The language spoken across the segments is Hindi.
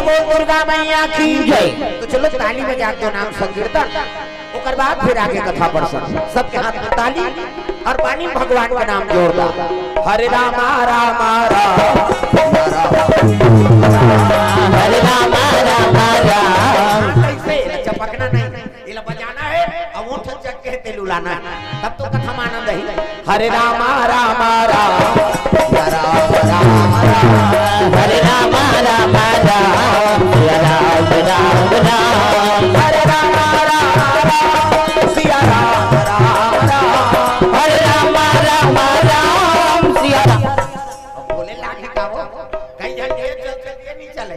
बोल दुर्गा मैया की जय। तो चलो ताली बजा दो नाम संकीर्तन, उसके बाद फिर आगे कथा पढ़ सकते। सबके हाथ में ताली और पानी भगवान का नाम जोड़ता। हरे राम राम राम हरे राम राम राम। कैसे चपकना नहीं, ये बजाना है और वो ठक के तेलुलाना है, तब तो कथा में आनंद है। हरे राम राम राम राम राम हरे राम राम राम राम राम राम हरे राम राम राम सिया राम राम राम हरे राम राम राम सिया राम। बोले लाठी का वो कहीं झंडे चलते नहीं चले।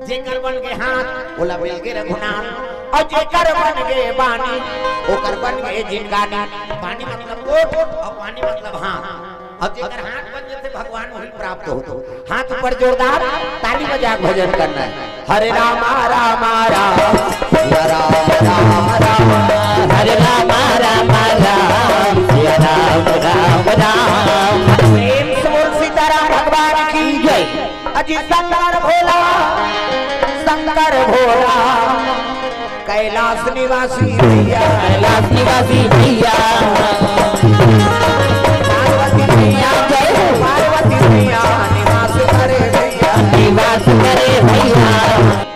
जेकर बन के हाथ बोला मिल के रघुनाथ, और जेकर बन के बानी ओकर बन के जिनगानी। पानी मतलब कोट और पानी मतलब हाथ। अब जेकर हाथ बन जाते भगवान वही प्राप्त हो। हाथ ऊपर जोरदार ताली बजा भजन करना है। हरे राम राम राम राम राम हरे राम राम राम राम राम राम। प्रेम से बोल सीताराम भगवान की जय। अजी शंकर भोला कैलाश निवासी भैया कैलाश निवासी भैया पार्वती मैया जय हो पार्वती मैया निवास करे भैया निवास करे भैया।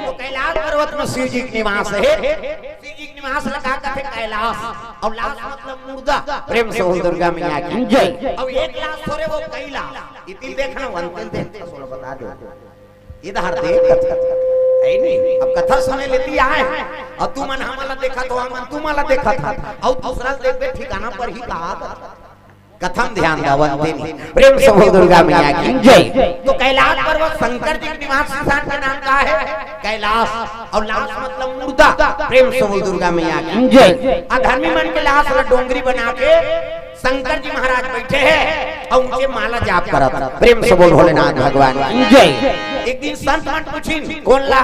तो कैलाश पर्वत में शिव जी का निवास है। शिव जी का निवास लगा कहते कैलाश, और लाश मतलब मुर्दा। प्रेम से बोल दुर्गा मैया की जय। अब एक लाश थोड़े वो कैलाश इतिल देखना अंतिल देखते बता दो इधर देख नहीं। अब कथा सुने लेती आए और तू मन हमारा देखा तो हम तू माला देखा था और दूसरा देख के ठिकाना पर ही कहा कथम ध्यान दावंते नहीं। प्रेम से बोल दुर्गा मैया की जय। तो कैलाश पर्वत शंकर जी के निवास स्थान का नाम क्या है कैलाश, और लाश मतलब मुर्दा। प्रेम से बोल दुर्गा मैया की जय। अधर्मी मन के लाश डोंगरी बना के शंकर जी महाराज बैठे हैं और उनके माला जाप करा। प्रेम से बोल भोलेनाथ भगवान की जय। एक दिन संत मन पूछी कौन ला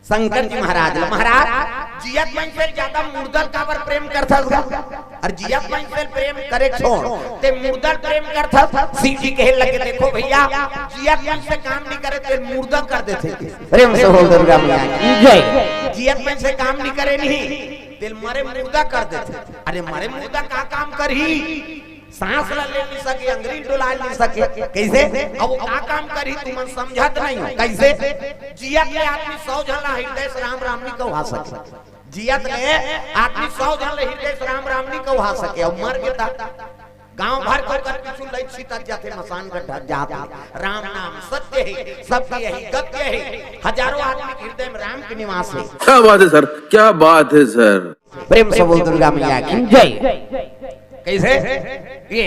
शंकर जी महाराज जियत मन से ज्यादा मुर्दल का पर प्रेम करता और जियत मन से प्रेम करे छोड़ ते मुर्दल प्रेम करता। शिव जी कहे लगे देखो भैया जियत मन से काम नहीं करे ते मुर्दल कर देते। प्रेम से बोल दुर्गा मैया की जय। जियत मन से काम नहीं करे नहीं दिल मरे मुर्दा कर देते। अरे मरे मुर्दा का काम कर ही सांस ले नहीं सके अंग्रेजी डोला नहीं सके कैसे अब का काम करी तुम समझत नहीं हो कैसे। जियत ले आदमी 100 जन हृदय से राम राम नहीं कहवा सके। जियत ले आदमी 100 जन हृदय से राम राम नहीं कहवा सके और मर गया गांव भर को कर पिछू लई सीता जाते मसान गड्ढा जाते। राम नाम सत्य है सत्य है गत्य है। हजारों आदमी हृदय में राम के निवास है। क्या बात है सर क्या बात है सर। प्रेम से बोल दुर्गा मैया की जय। कैसे ये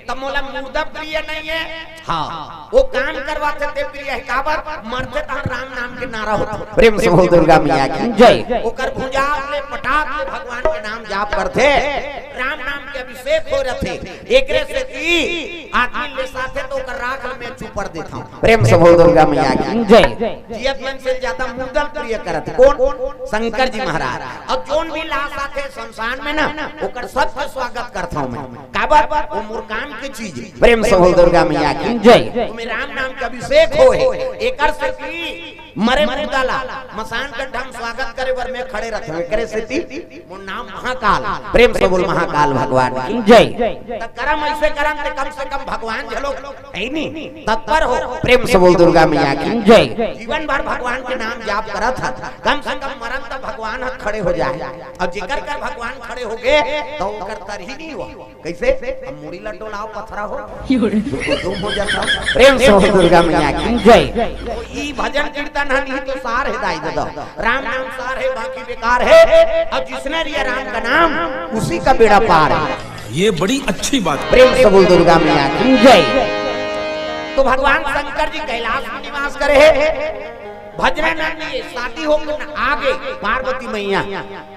तमोला मुर्दा प्रिय नहीं है। हाँ वो काम करवाते थे प्रिय है काबर मरते तो राम नाम के नारा होता। प्रेम से बोल दुर्गा मैया की जय। ओकर भुजा ले पटाक भगवान के नाम जाप करते राम नाम के अभिषेक हो रहे। एकरे से की आदमी ले साथे तो ओकर राख में चुपर देता हूं। प्रेम से बोल दुर्गा मैया की जय। जियत मन से ज्यादा मुर्दल प्रिय करते कौन शंकर जी महाराज। और जोन भी लाश आते शमशान में ना ओकर सबका स्वागत करता हूं मैं काबर वो मोर काम की चीज। प्रेम से बोल दुर्गा मैया की जय। तुम्हें राम नाम का अभिषेक हो एकर से की मरे मुर्दाला मसान का ढंग स्वागत करे बर में खड़े रहते हैं करे से ती मोर नाम महाकाल। प्रेम से बोल महाकाल भगवान की जय। तब करम ऐसे करम ते कम से कम भगवान झलो है नहीं तत्पर हो। प्रेम से बोल दुर्गा मैया की जय। जीवन भर भगवान के नाम जाप करा था कम से कम मरण तक भगवान खड़े हो जाए। अब जिकर कर भगवान खड़े हो गए तो कर तर ही नहीं हुआ कैसे अब मुड़ी लड्डू लाओ पथरा हो तुम हो जाता। प्रेम से बोल दुर्गा मैया की जय। ई भजन कीर्तन नहीं तो सार है दाई दो राम नाम सार है बाकी बेकार है। अब जिसने लिया राम का नाम उसी का बेड़ा पार है। ये बड़ी अच्छी बात। प्रेम से बोल दुर्गा मैया की जय। तो भगवान शंकर जी कैलाश में निवास करे भजन नानी शादी हो आगे पार्वती मैया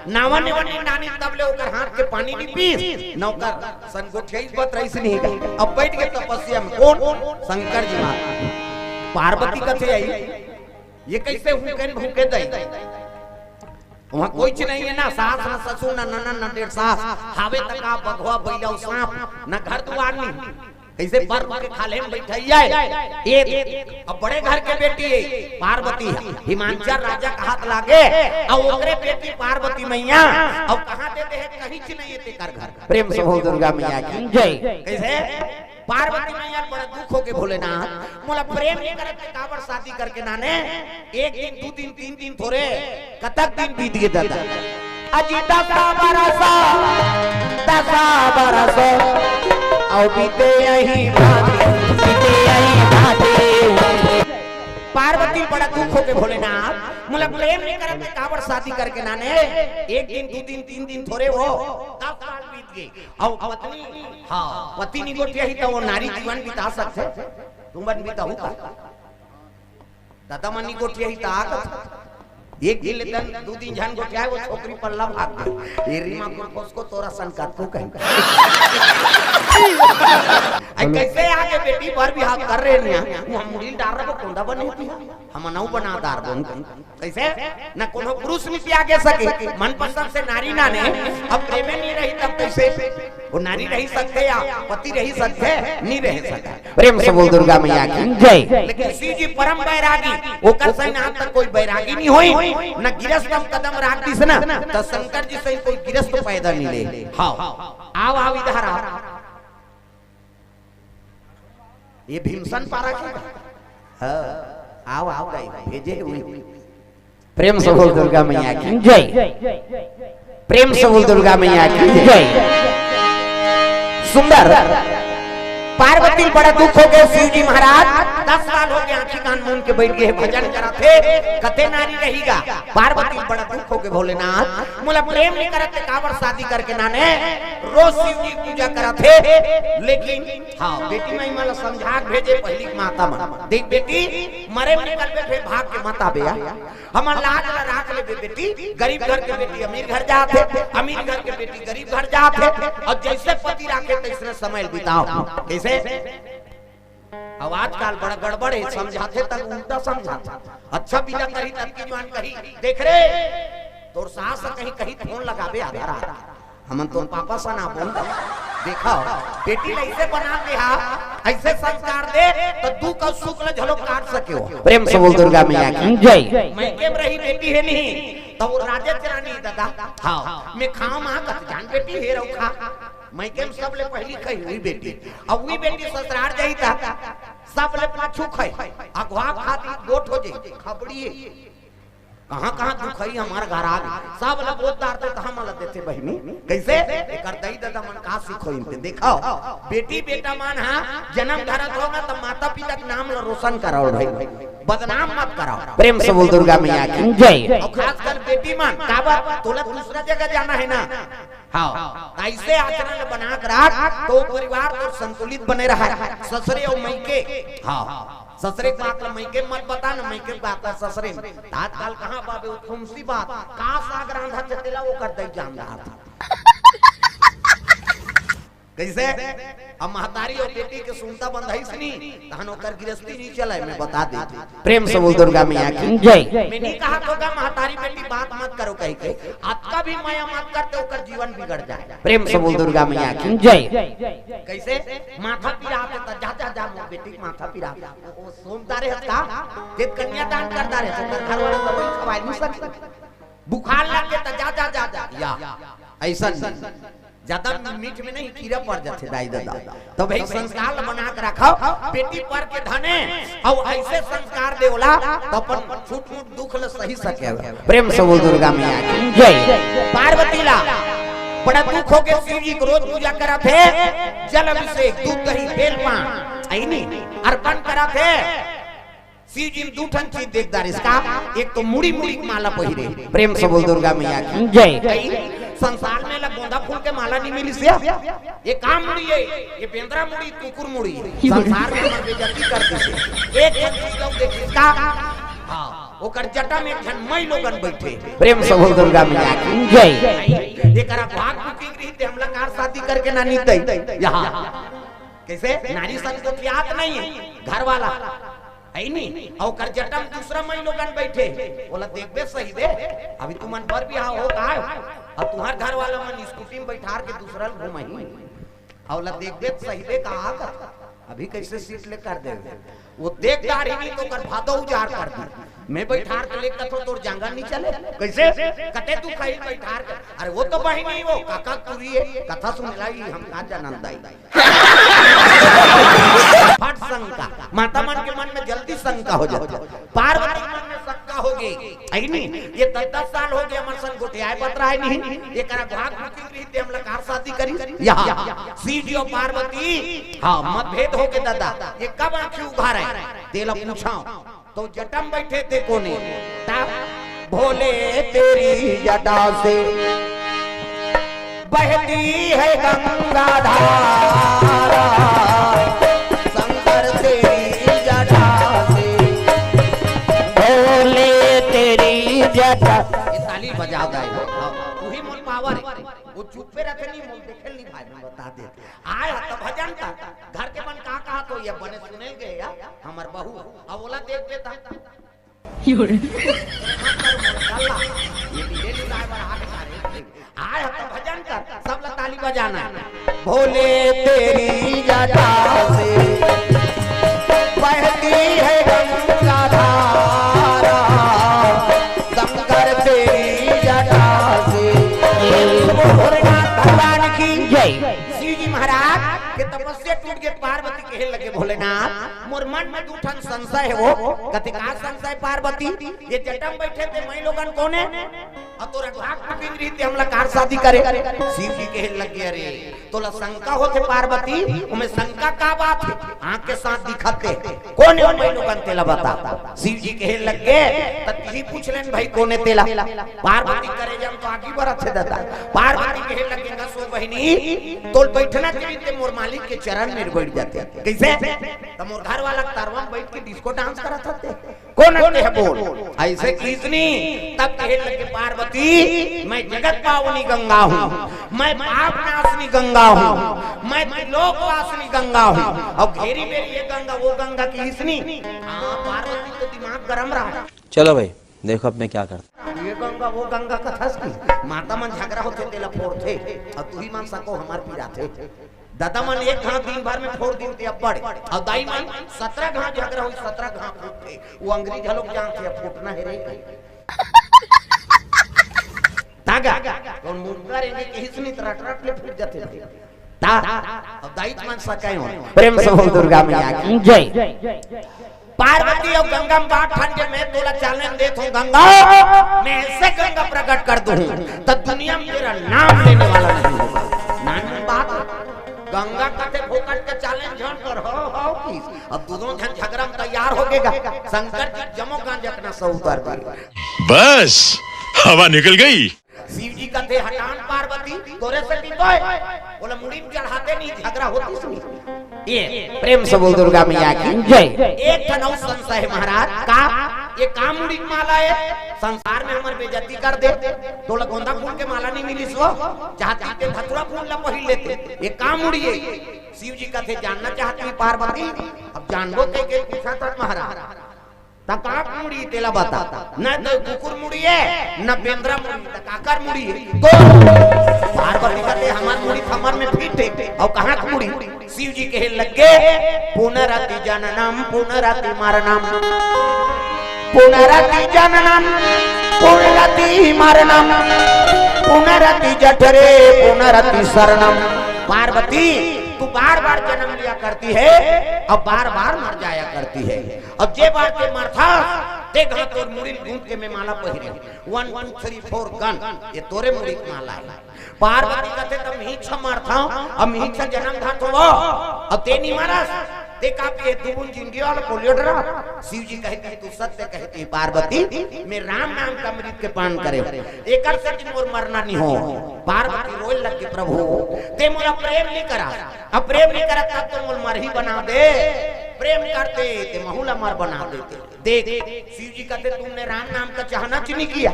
नावा नेवनी नानी तबले ओकर हाथ के पानी नहीं पीस नौकर संगोठिया बत रही नहीं गई। अब बैठ के तपस्या में कौन शंकर जी मां पार्वती कथे आई ये कैसे भूखे दई वहाँ कोई चीज नहीं है ना सास ना ससुर ना ननन ना डेढ़ सास हावे तक आप बघवा बैला सांप ना घर दुआर नहीं कैसे पर के खाले में बैठैया एक अब बड़े घर के बेटी है पार्वती हिमांचल राजा का हाथ लागे और ओकरे बेटी पार्वती मैया और कहां देते हैं कहीं च नहीं है कर घर प्रेम से हो दुर्गा मैया की जय। कैसे पार्वती मैया बड़ा दुख हो के भोलेनाथ मोला प्रेम नहीं करत के काबर शादी करके नाने एक दिन दो दिन तीन दिन थोड़े कतक दिन बीत गए दादा अजी 10 बरस और बीते यही पार्वती बड़ा दुख हो के भोलेनाथ मोला प्रेम नहीं करत के काबर शादी करके नाने एक दिन दो दिन तीन दिन थोड़े हो 10 साल बीत गए और पत्नी हां पति निगोटिया ही तो वो नारी जीवन बिता सकते तुम बन बिताऊ का दादा मन निगोटिया ही ताकत एक दिन लेतन दो दिन जान गोटिया वो छोकरी पल्ला भाग गई ये रीमा को उसको तोरा सन का तू कहीं कैसे आगे बेटी पर भी हाथ कर रहे हैं हम मुड़ी डाल रहे को कोंदा बने हम नौ बना दार बन कैसे न कोनो पुरुष नहीं आगे सके मन पसंद से नारी ना ने अब प्रेम नहीं रही तब कैसे वो नारी रही सकते या पति रही सकते नहीं रह सकते प्रेम से बोल दुर्गा मैया की जय। लेकिन शिव जी परम बैरागी ओकर सही आज तक कोई बैरागी नहीं होई न गिरस्त कदम राख दिस ना तो शंकर जी से कोई गिरस्त पैदा नहीं ले हां आओ आओ इधर आओ ये भीमसन पारा के हां आओ आओ गई भेजे हुए प्रेम से बोल दुर्गा मैया की जय। प्रेम से बोल दुर्गा मैया की जय। सुंदर पार्वती बड़ा दुख हो गए शिव जी महाराज 10 साल हो गए आंखी कान मूंद के बैठ गए भजन कराते कते नारी रहेगा पार्वती बड़ा दुख हो गए भोलेनाथ मोला प्रेम नहीं करते काबर शादी करके नाने रोज शिव जी पूजा कराते लेकिन हां बेटी मैं मला समझा भेजे पहली माता मन देख बेटी मरे में निकल पे फिर भाग के माता बेया हमर लाज ला राख ले बेटी गरीब घर के बेटी अमीर घर जाते अमीर घर के बेटी गरीब घर जाते और जैसे पति राखे तैसे समय बिताओ कैसे अब आजकल बड़ा गड़बड़ है समझाते तक उल्टा समझाते अच्छा बिना कही तब की जवान कही देख रे तोर सास कहीं कहीं फोन लगाबे आधार आ हमन तोर पापा सा ना बोल देखा बेटी ऐसे बना दे हा ऐसे संस्कार दे तो तू का शुक्ल झलक काट सके हो प्रेम से बोल दुर्गा मैया की जय। मैं केम रही बेटी है नहीं तो वो राजा चरानी दादा हां मैं खाओ मां का जान बेटी है रौ खा मैं केम सब ले पहली कही हुई बेटी अब हुई बेटी ससुराल जाई था सब ले पाछू खाई अगवा खाती गोठ हो जाई खबड़ी कहां दुखई हमार घर आ सब ला बोलदार तो हम ला देते बहनी कैसे कर दई दादा मन का सीखो इनते देखो बेटी बेटा मान हां जन्म धरत होगा तो माता पिता के नाम रोशन कराओ भाई बदनाम मत कराओ प्रेम से बोल दुर्गा मैया की जय। और खासकर बेटी मान काबा तोला दूसरा जगह जाना है ना हां ऐसे आचरण बना कर रख तो परिवार तो संतुलित बने रहा ससुरे और मायके हां ससुरे की बात मायके मत बता ना मायके बात ससुरे तात्काल कहां बाबे तुमसी बात का साग रांधा चतेला वो कर दे जान रहा था कैसे अब महतारी और बेटी के सुनता बंधाई सुनी तहन ओकर गृहस्थी नहीं चले मैं बता दे प्रेम से बोल दुर्गा मैया की जय। मैं नहीं कहा होगा महतारी बेटी बात मत करो कह के आपका भी माया मत करते ओकर जीवन बिगड़ जाए प्रेम से बोल दुर्गा मैया की जय। कैसे माथा पिरा पे जा जा जा बेटी माथा पिरा वो सोमदारे हता जे कन्यादान करता रहे तो घर वाले तो खवाई नहीं सकते बुखार लग के त जा जा जा जा या ऐसा ज्यादा मीठ में नहीं कीड़ा पड़ जाते दाई दादा तो भाई संस्कार बना के रखो बेटी पर के धने और ऐसे संस्कार देवला तो अपन छूट छूट दुख ल सही सके प्रेम से बोल दुर्गा मैया की जय। पार्वती ला बड़ा दुख हो के शिव जी को रोज पूजा करा थे जल अभिषेक दूध दही बेल पान ऐनी अर्पण करा थे शिव जी दू ठन चीज देखदार इसका एक तो मुड़ी मुड़ी माला पहिरे प्रेम से बोल दुर्गा मैया की जय। संसार में लग गोंदा फूल के माला नहीं मिली से ये काम मुड़ी है ये बेंद्रा मुड़ी टुकुर मुड़ी संसार में मर बेइज्जती करते से एक चीज लोग देख इसका हां ओकर जटा में जन मई लोगन बैठे प्रेम से बोल दुर्गा मैया की जय। एकरा भाग बुकिंग रही थे हम लोग कार शादी करके ना नीते यहां कैसे नारी संस्कृति याद नहीं है घर वाला है नहीं और कर जटम दूसरा मई लोगन बैठे बोला देखबे सही दे अभी तू मन पर भी हो का अब तुम्हार घर वाला मन स्कूटी में बैठार के दूसरा घुमाई और ला देखबे सही दे कहा अभी कैसे सीट ले कर दे वो देख गाड़ी नहीं तो कर भादो उजार कर दी मैं बैठार के लेकर तो तोर जांगा नहीं चले कैसे कटे तू कहीं बैठार कर अरे वो तो बही नहीं वो काका तुरी है कथा सुन लाई हम का जानंदाई फट शंका माता मन के मन में जल्दी शंका हो जाती पार्वती मन में शंका होगी आई नहीं ये 10 साल हो गए हमर संग गोटियाए पत्रा है नहीं ये करा भाग मुक्ति रीते हम लकार शादी करी यहां सीधी और पार्वती हां मतभेद हो के दादा ये कब आंखें उघार है तेला पूछा तो जटम बैठे थे कोने भोले तेरी जटा से बहती है गंगा धारा शंकर तेरी जटा से भोले तेरी जटा ये ताली बजा दे तू ही मोल पावर है वो चुप पे रखे नहीं मोल देखे नहीं भाई मैं बता दे आए तो भजन का घर के मन का कहा तो ये बने सुने गए या हमर बहू अब बोला देख देता ये डेली ड्राइवर आके आए तो भजन कर सब लोग ताली बजाना भोले तेरी जटा से बहती है गंगा धारा शंकर तेरी जटा से भोलेनाथ भगवान की जय शिव जी महाराज के तपस्या टूट के पार्वती कहे लगे भोलेनाथ मोर मन में दूठन संशय है वो कते का संशय पार्वती ये जटम बैठे थे मैं लोगन कोने और तोरा भाग पकिन रही थे हमला कार शादी करे शिव जी कहे लगे अरे तोला शंका होते पार्वती उमे शंका का बात है आंख के साथ दिखाते कोने मैं लोगन तेला बता शिव जी कहे लगे तभी पूछ लेन भाई कोने तेला पार्वती करे जम तो आगे बढ़त थे दादा पार्वती कहे लगे सो बहिनी तोल बैठना चाहिए ते मोर मालिक के चरण में बैठ जाते कैसे तो मोर घर वाला तरवन बैठ के डिस्को डांस करत थे कौन है बोल ऐसे कितनी तब कहे लगे पार्वती मैं जगत पावनी गंगा हूँ मैं पाप नाशनी गंगा हूँ मैं लोक वासनी गंगा हूँ और घेरी मेरी ये गंगा वो गंगा की इसनी पार्वती तो दिमाग गरम रहा चलो भाई देखो अब मैं क्या करता ये गंगा वो गंगा कथा की माता मन झगड़ा होते तेला फोड़ थे और तू ही मान सको हमार पीड़ा थे दादा मन एक घाट दिन भर में फोड़ दिन थे अब बड़े और दाई मन 17 घाट झगड़ा हुई 17 घाट फूटते वो अंग्रेज लोग जानते हैं फूटना है रे तागा और मुर्गा रेंगे के हिस्से नहीं तरट ले फूट जाते थे ता अब दाई मन सकाय हो प्रेम से बोल दुर्गा मैया की जय पार्वती और गंगा में बात ठंडे में तोला चलने दे तो गंगा मैं ऐसे गंगा प्रकट कर दूं तब दुनिया में तेरा नाम लेने वाला नहीं होगा नाम बात गंगा कते फोकट के चैलेंज जन कर हो की अब दोनों जन झगड़ा में तैयार हो गएगा शंकर जी जमो गांज अपना सौ उतार कर बस हवा निकल गई शिव जी का थे हटान पार्वती तोरे से टिकोय बोला मुड़ी में चढ़ाते नहीं झगड़ा होती सुनी ये प्रेम से बोल दुर्गा मैया की जय एक तनौ संशय है महाराज का ये काम मुड़ी की माला है संसार में हमार बेइज्जती कर दे तो गोंदा फूल के माला नहीं मिली सो चाहते थे धतुरा फूल ला पहिल लेते ये काम मुड़ी है शिव जी का थे जानना चाहती है पार्वती अब जानबो के पूछा था महाराज तकाक मुड़ी तेला बता न तो कुकुर मुड़ी है न बेंद्रा मुड़ी तकाकर मुड़ी है तो पार्वती कहते हमार मुड़ी कमर में फिट है और कहां की मुड़ी शिव जी कहे लगे पुनरति जननम पुनरति मरणम पुनरति जननम पुनरति मरणम पुनरति जठरे पुनरति शरणम पार्वती तू बार बार जन्म लिया करती है अब बार बार मर जाया करती है अब जे बार के मरथा ते घात तोर मुड़ी गूंथ के में माला पहिरे 1 2 3 4 गन ये तोरे मुड़ी की माला है पार्वती कहते तब ही छ मरथा अब ही छ जन्म धात हो अब ते नहीं मरस ते कापी है तू जिंदगी वाला पोलियो डरा शिव जी कहती है तू सत्य कहती है पार्वती मैं राम नाम का अमृत के पान करे एकर से मोर मरना नहीं हो पार्वती रोए लगे प्रभु ते मोरा प्रेम नहीं करा अब प्रेम नहीं करा तब तो मोर मर ही बना दे प्रेम करते ते महुला मर बना देते देख शिव जी कहते तुमने राम नाम का चाहना नहीं किया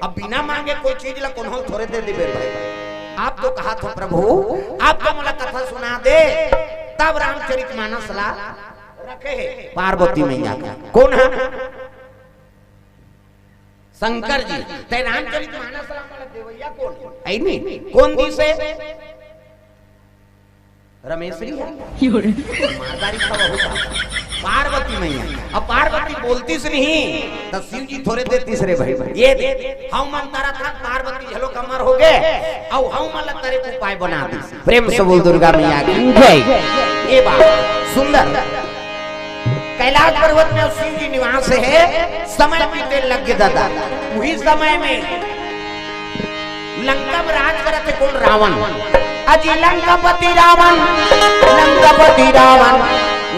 अब बिना मांगे कोई चीज ला कोन्हो थोड़े दे दे भाई आप तो कहा था प्रभु आप तो मोला कथा सुना दे तब रामचरितमानस ला रखे पार्वती मैया कौन है शंकर जी ते रामचरितमानस ला देवैया कौन है नहीं कौन दी से रमेशरी है मारदारी का बहुत पार्वती मैया। अब पार्वती बोलती से नहीं तो शिव जी थोड़े दे तीसरे भाई ये हम मन तारा था पार्वती झलो कमर हो गए और हम मन तेरे को उपाय बना दी। प्रेम से बोल दुर्गा मैया की जय। ये बात सुंदर कैलाश पर्वत में शिव जी निवास है। समय बीते लग गए दादा वही समय में लंका में राज करते कौन रावण अजी लंकापति रावण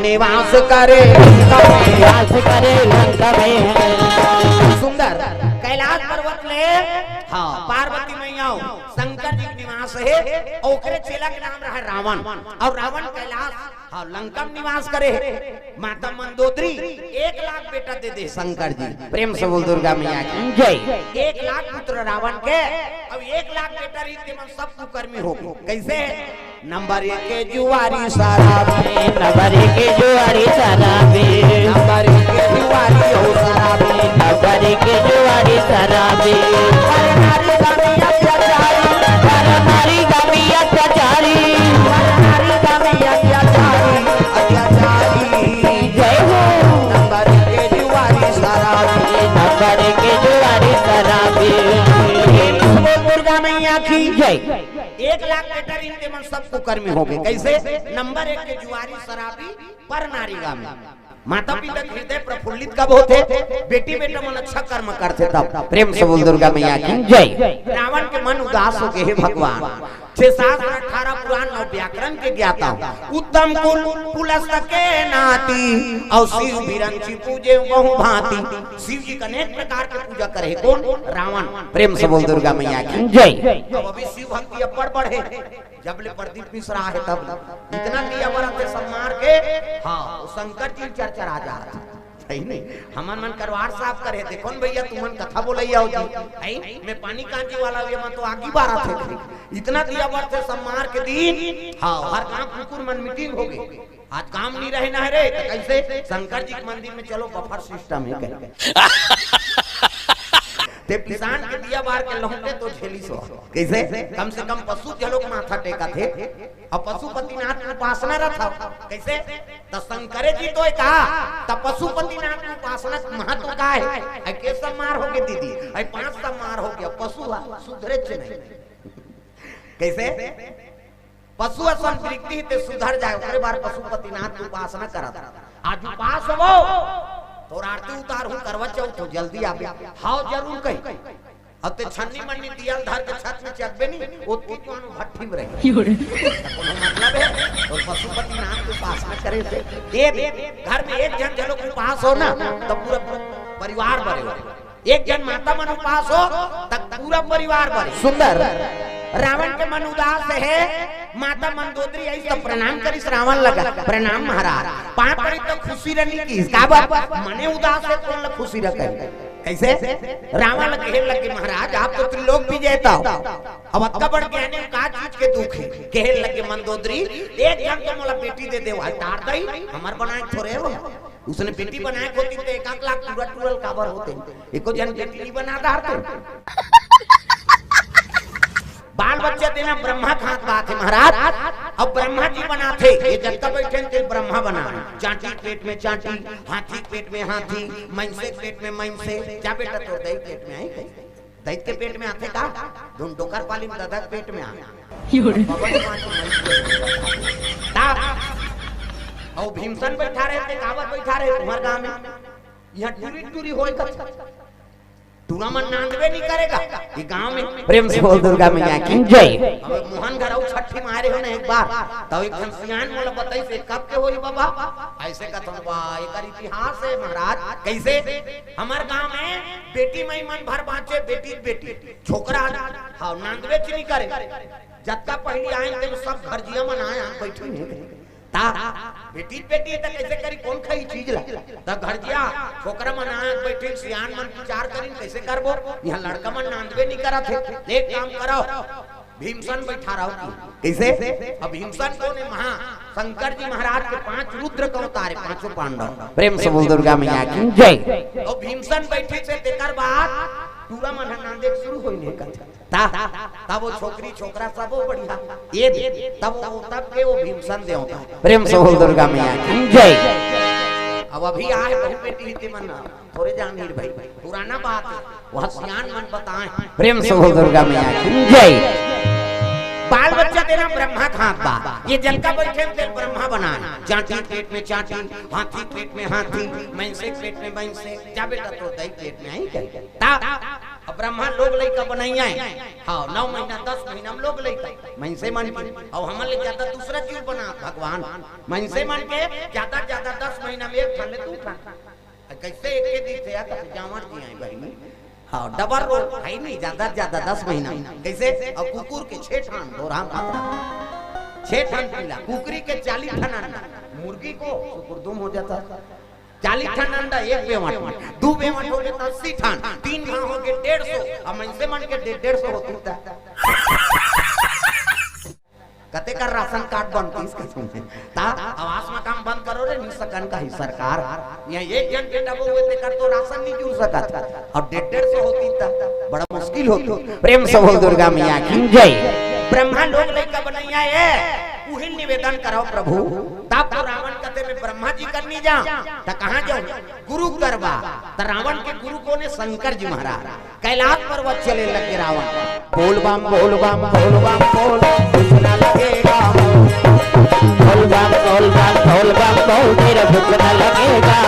निवास करे लंका में। सुंदर कैलाश पर्वत में हाँ पार्वती मैया शंकर जी निवास है और ओकरे चेला के नाम रहा रावण और रावण कैलाश हाँ लंका में निवास करे। माता मंदोदरी 1 लाख बेटा दे दे शंकर जी। प्रेम से बोल दुर्गा मैया की जय। 1 लाख पुत्र रावण के अब 1 लाख बेटा रीति में सब कुकर्मी हो कैसे नंबर 1 के जुआरी शराबी नंबर 1 के जुआरी शराबी नंबर 1 के जुआरी हो शराबी नंबर 1 के जुआरी शराबी नारी गामी अत्याचारी नारी गामी अत्याचारी नारी गामी अत्याचारी जय हो। नंबर 1 के जुआरी शराबी नंबर 1 के जुआरी शराबी दुर्गा मैया की जय। 1 लाख बेटा रीति में सब कुकर्मी हो गए कैसे नंबर 1 के जुआरी शराबी पर नारी गामी। माता पिता हृदय प्रफुल्लित कब होते बेटी बेटा मन अच्छा कर्म करते तब। प्रेम से बोल दुर्गा मैया की जय। रावण के मन उदास हो गए हे भगवान 6 7 18 पुराण 9 व्याकरण के ज्ञाता उत्तम कुल पुलस्त के नाती और शिव बिरंची पूजे बहु भांति। शिव जी का अनेक प्रकार के पूजा करे कौन रावण। प्रेम से बोल दुर्गा मैया की जय। अब अभी शिव भक्ति अपर बढ़े जब ले प्रदीप मिश्रा है तब इतना दिया बरते सब मार के हाँ शंकर जी चर्चा आ जा सही नहीं हमन मन करवार साफ करे देखो भैया तुमन कथा बोलैया जी मैं पानी कांजी वाला ये मन तो आगी बारा थे इतना दिया बरते सब मार के दिन हाँ हर काम कुकुर मन मीटिंग हो गई आज काम नहीं रहे ना रे तो कैसे शंकर जी के मंदिर में चलो बफर सिस्टम है ते किसान के दिया बार के लौटे तो झेली सो कैसे कम से कम पशु के लोग माथा टेका थे और पशुपतिनाथ की उपासना रहा कैसे तो शंकरे जी तो कहा तब पशुपतिनाथ की उपासना महत्व का है के समार हो गए दीदी 5 समार हो गया पशु सुधरे नहीं कैसे पशु संतृप्ति ते सुधर जाए ओकरे बार पशुपतिनाथ की उपासना करा आज उपास हो तो आरती उतार हूं करवा चौथ तो जल्दी आ गया हां जरूर कही अब ते छन्नी मन्नी दियल धर के छत में चकबे नहीं ओती कोन भट्ठी में रही मतलब है और पशुपति नाम के उपासना करे थे घर में एक जन जलो उपास हो ना तब पूरा परिवार भरे एक जन माता मन उपास हो तब पूरा परिवार भरे। सुंदर रावण के मन उदास है माता मंदोदरी आई तो प्रणाम करी रावण लगा प्रणाम महाराज पाप करी तो खुशी रहनी की का बात मने उदास है कौन ला खुशी रखे कैसे रावण कहे लगे महाराज आप तो त्रिलोक भी जेता हो अब अक्का बढ़ के आने का चीज के दुख है कहे लगे मंदोदरी एक जन तो मोला बेटी दे दे भाई तार दई हमार बनाए थोड़े हो उसने बेटी बनाए होती तो 1 लाख पूरा टूरल काबर होते एको जन बेटी नहीं बना दारते बाल बच्चे देना ब्रह्मा खात बात है महाराज अब ब्रह्मा जी बनाते ये जनता बैठे थे ब्रह्मा बना चांटी पेट में चांटी हाथी पेट में हाथी मनसे पेट में मनसे क्या बेटा तो दही पेट में आई दैत के पेट में आते का धुन डोकर पाली में दादा पेट में आ और भीमसन बैठा रहे थे कावत बैठा रहे तुम्हारे गांव में यहाँ टूरी टूरी होई टूरा मन नांदवे नहीं करेगा ये गांव में। प्रेम से बोल दुर्गा मैया की जय। अब मोहन घर और छठी मारे हो ना एक बार तो एक सियान मोला बताई से कब के होई बाबा ऐसे कथन बा एकर इतिहास है महाराज कैसे हमार गांव में बेटी मई मन भर बाँचे बेटी बेटी छोकरा हां नांदवे नहीं करे जत्ता पहली आए थे सब घर जिया मन आए बैठे ता बेटी बेटी त कैसे करी कौन खाई चीज ला त घर जिया छोकरा मन आए बैठे सियान मन विचार करी कैसे करबो यहां लड़का मन नांदवे नहीं करा थे एक काम करो भीमसन बैठा रहो कैसे अब भीमसन को ने महा शंकर जी महाराज के 5 रुद्र को उतारे 5 पांडव। प्रेम से बोल दुर्गा मैया की जय। तो भीमसन बैठे से तेकर बाद टूरा मन नाम देख शुरू होई नहीं ता तब वो छोकरी छोकरा सब वो बढ़िया ये तब के वो भीमसन दे होता प्रेम से बोल दुर्गा मैया की जय। अब अभी आए बहु बेटी रीति मन थोड़े जान नीर भाई पुराना बात है वह सियान मन बताएं प्रेम से बोल दुर्गा मैया की जय। बाल बच्चा तेरा ब्रह्मा खात बा ये जल का बैठे तेरे ब्रह्मा बना चाटी पेट में चाटी हाथी पेट में हाथी भैंसे पेट में भैंसे जा बेटा तो दही पेट में आई क्या ता अब ब्रह्मा लोग लइका बनाइया हां 9 महीना 10 महीना हम लोग लइका भैंसे मन के और हमन ले ज्यादा दूसरा जीव बना भगवान भैंसे मन के ज्यादा 10 महीना में एक खा ले तू खा कैसे एक के दिन से या जावर जी आई भाई हाँ डबल रोल है नहीं ज्यादा 10 महीना कैसे और कुकुर के 6 ठान दोराम 6 ठान पीला कुकरी के 40 ठान अंडा मुर्गी को सुकुरदुम हो जाता 40 ठान अंडा एक बेवट 2 बेवट हो गए 80 ठान 3 माह हो गए 150 और मनसे मन के 150 होता कते कर राशन कार्ड बनती इसके सुनते ता आवास में काम बंद करो रे निसकन का ही सरकार यहाँ एक जन के डबो हुए थे कर तो राशन नहीं जुड़ सका था और 150 होती था बड़ा मुश्किल होती प्रेम से बोल दुर्गा मैया की जय। ब्रह्मा लोग लइका बनैया है उही निवेदन कराओ प्रभु तब तो रावण कहते मैं ब्रह्मा जी करनी जा त कहां जाऊं गुरु करवा त रावण के गुरु कोने शंकर जी महाराज कैलाश पर्वत चले लगे रावण बोल बम बोल बम बोल बम बोल कुछ ना लगेगा बोल बम बोल बम बोल बम बोल तेरा कुछ ना लगेगा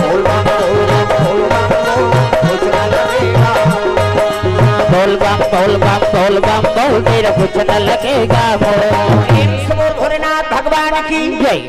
बोल बम बोल बम बोल बम बोल कुछ ना लगेगा बोल बम बोल बम बोल बम बोल तेरा कुछ ना लगेगा। भोलेनाथ भगवान की जय।